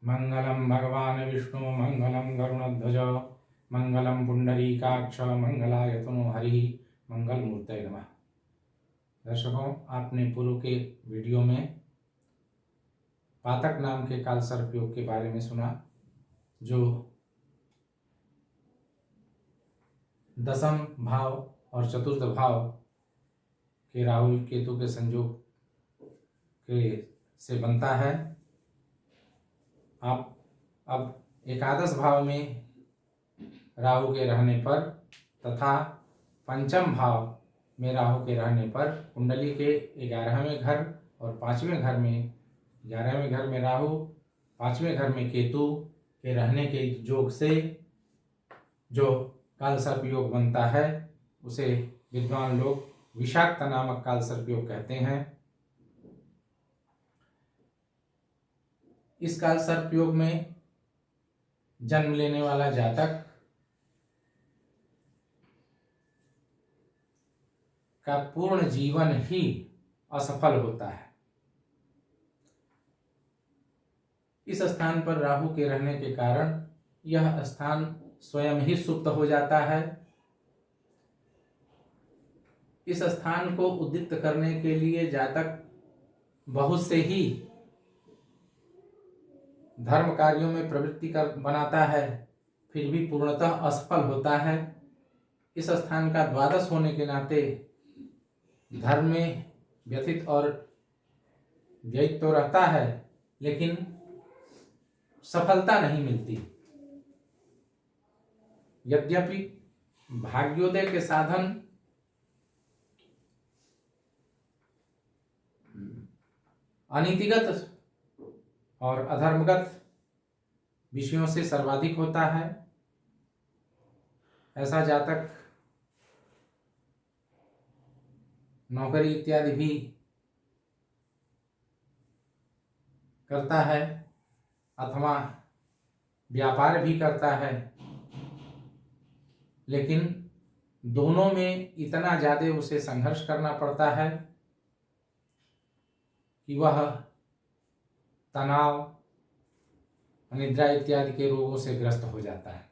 मंगलम भगवान विष्णु मंगलम गरुणध्वज मंगलम पुंडरीकाक्ष मंगलायतनो हरि मंगल मूर्तये नमः। दर्शकों, आपने पूर्व के वीडियो में पातक नाम के काल सर्प योग के बारे में सुना, जो दसम भाव और चतुर्थ भाव के राहु केतु के संयोग के से बनता है। आप अब एकादश भाव में राहु के रहने पर तथा पंचम भाव में राहु के रहने पर कुंडली के 11वें घर और 5वें घर में, 11वें घर में राहु, 5वें घर में केतु के रहने के योग से जो काल सर्प योग बनता है उसे विद्वान लोग विषाक्त नामक काल सर्प योग कहते हैं। इस काल सर्प योग में जन्म लेने वाला जातक का पूर्ण जीवन ही असफल होता है। इस स्थान पर राहु के रहने के कारण यह स्थान स्वयं ही सुप्त हो जाता है। इस स्थान को उद्दीप्त करने के लिए जातक बहुत से ही धर्म कार्यों में प्रवृत्ति कर बनाता है, फिर भी पूर्णतः असफल होता है। इस स्थान का द्वादश होने के नाते धर्म में व्यथित और व्ययित तो रहता है, लेकिन सफलता नहीं मिलती। यद्यपि भाग्योदय के साधन अनीतिगत और अधर्मगत विषयों से सर्वाधिक होता है, ऐसा जातक नौकरी इत्यादि भी करता है अथवा व्यापार भी करता है, लेकिन दोनों में इतना ज़्यादा उसे संघर्ष करना पड़ता है कि वह तनाव, निद्रा इत्यादि के रोगों से ग्रस्त हो जाता है।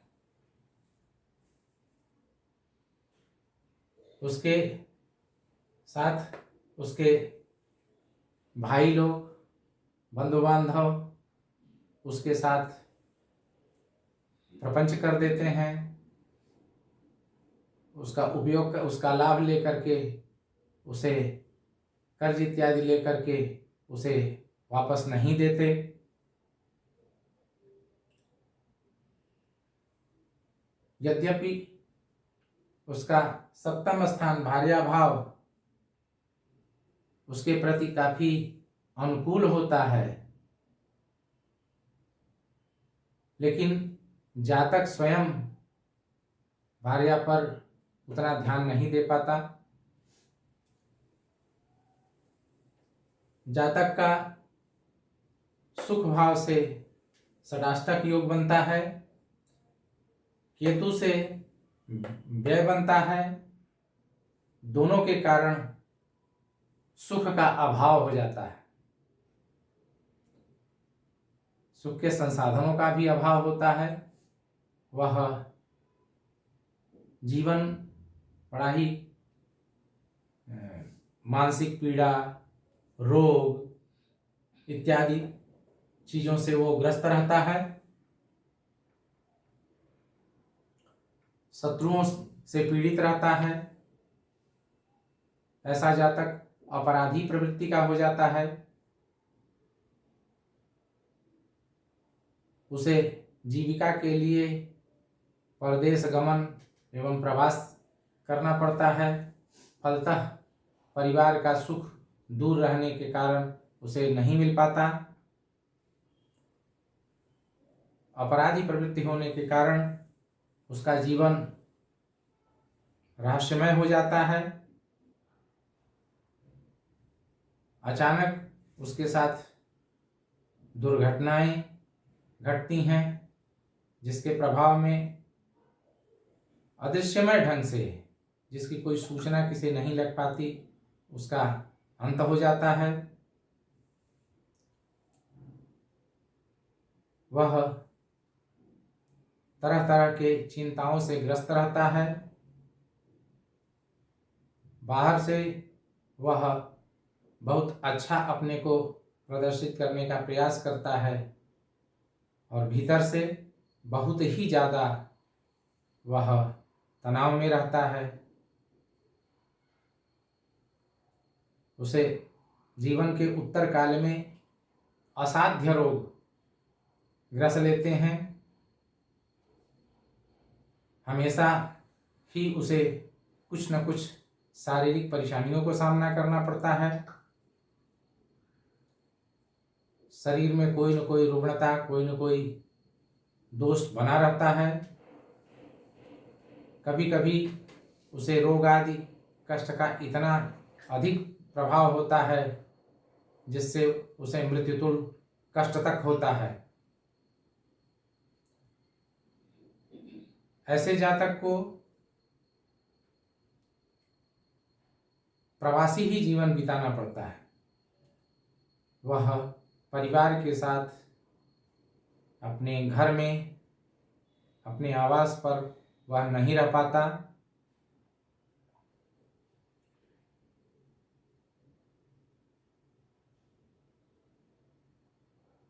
उसके साथ उसके भाई लोग, बंधु बांधव उसके साथ प्रपंच कर देते हैं, उसका उपयोग, उसका लाभ लेकर के उसे कर्ज इत्यादि लेकर के उसे वापस नहीं देते। यद्यपि उसका सप्तम स्थान भार्या भाव उसके प्रति काफी अनुकूल होता है, लेकिन जातक स्वयं भार्या पर उतना ध्यान नहीं दे पाता। जातक का सुख भाव से षडाष्टक योग बनता है, केतु से व्यय बनता है। दोनों के कारण सुख का अभाव हो जाता है, सुख के संसाधनों का भी अभाव होता है। वह जीवन बड़ा ही मानसिक पीड़ा, रोग इत्यादि चीजों से वो ग्रस्त रहता है। शत्रुओं से पीड़ित रहता है। ऐसा जातक अपराधी प्रवृत्ति का हो जाता है। उसे जीविका के लिए परदेश गमन एवं प्रवास करना पड़ता है। फलतः परिवार का सुख दूर रहने के कारण उसे नहीं मिल पाता। अपराधी प्रवृत्ति होने के कारण उसका जीवन रहस्यमय हो जाता है। अचानक उसके साथ दुर्घटनाएं घटती हैं, जिसके प्रभाव में अदृश्यमय ढंग से, जिसकी कोई सूचना किसी नहीं लग पाती, उसका अंत हो जाता है। वह तरह तरह के चिंताओं से ग्रस्त रहता है। बाहर से वह बहुत अच्छा अपने को प्रदर्शित करने का प्रयास करता है और भीतर से बहुत ही ज़्यादा वह तनाव में रहता है। उसे जीवन के उत्तर काल में असाध्य रोग ग्रस लेते हैं। हमेशा ही उसे कुछ न कुछ शारीरिक परेशानियों को सामना करना पड़ता है। शरीर में कोई न कोई रुग्णता, कोई न कोई दोष बना रहता है। कभी कभी उसे रोग आदि कष्ट का इतना अधिक प्रभाव होता है जिससे उसे मृत्युतुल्य कष्ट तक होता है। ऐसे जातक को प्रवासी ही जीवन बिताना पड़ता है। वह परिवार के साथ अपने घर में, अपने आवास पर वह नहीं रह पाता।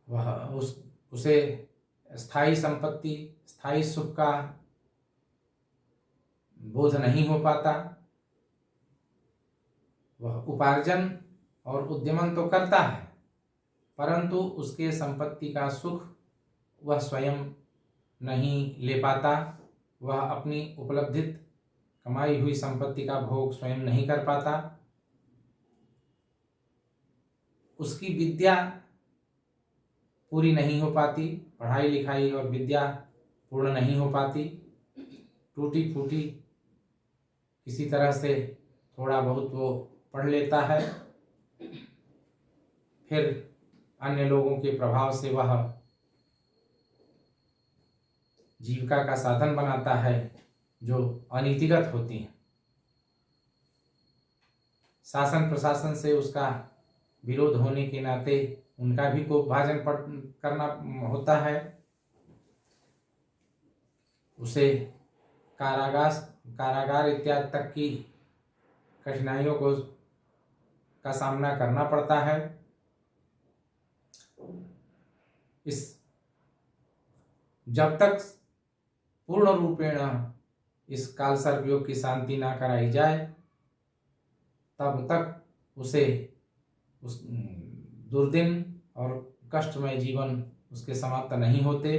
वह उसे स्थायी संपत्ति, स्थायी सुख का बोध नहीं हो पाता। वह उपार्जन और उद्यमन तो करता है, परंतु उसके संपत्ति का सुख वह स्वयं नहीं ले पाता। वह अपनी उपलब्धित कमाई हुई संपत्ति का भोग स्वयं नहीं कर पाता। उसकी विद्या पूरी नहीं हो पाती, पढ़ाई लिखाई और विद्या पूर्ण नहीं हो पाती। टूटी फूटी किसी तरह से थोड़ा बहुत वो पढ़ लेता है, फिर अन्य लोगों के प्रभाव से वह जीविका का साधन बनाता है जो अनीतिगत होती हैं। शासन प्रशासन से उसका विरोध होने के नाते उनका भी कोपभाजन करना होता है। उसे कारागार इत्यादि तक की कठिनाइयों का सामना करना पड़ता है। जब तक पूर्ण रूपेण इस कालसर्प योग की शांति ना कराई जाए तब तक उसे उस दुर्दिन और कष्टमय जीवन उसके समाप्त नहीं होते।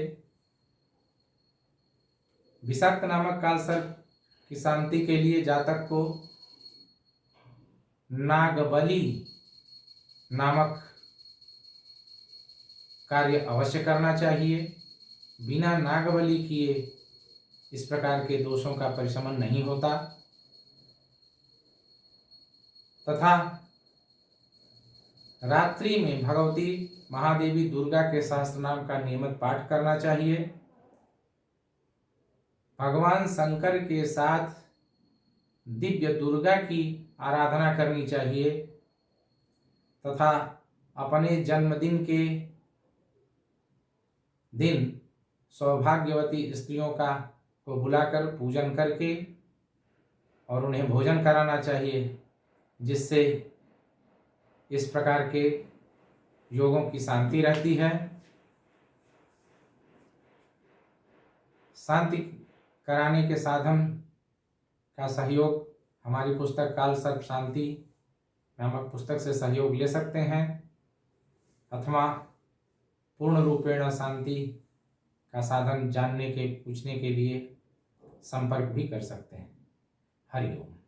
विषाक्त नामक कालसर्प की शांति के लिए जातक को नागबली नामक कार्य अवश्य करना चाहिए। बिना नागबली किए इस प्रकार के दोषों का परिशमन नहीं होता। तथा रात्रि में भगवती महादेवी दुर्गा के सहस्त्र नाम का नियमित पाठ करना चाहिए। भगवान शंकर के साथ दिव्य दुर्गा की आराधना करनी चाहिए तथा अपने जन्मदिन के दिन सौभाग्यवती स्त्रियों को बुलाकर पूजन करके और उन्हें भोजन कराना चाहिए, जिससे इस प्रकार के योगों की शांति रहती है। शांति कराने के साधन का सहयोग हमारी पुस्तक कालसर्प शांति नामक पुस्तक से सहयोग ले सकते हैं अथवा पूर्ण रूपेण शांति का साधन जानने के पूछने के लिए संपर्क भी कर सकते हैं। हरि ओम।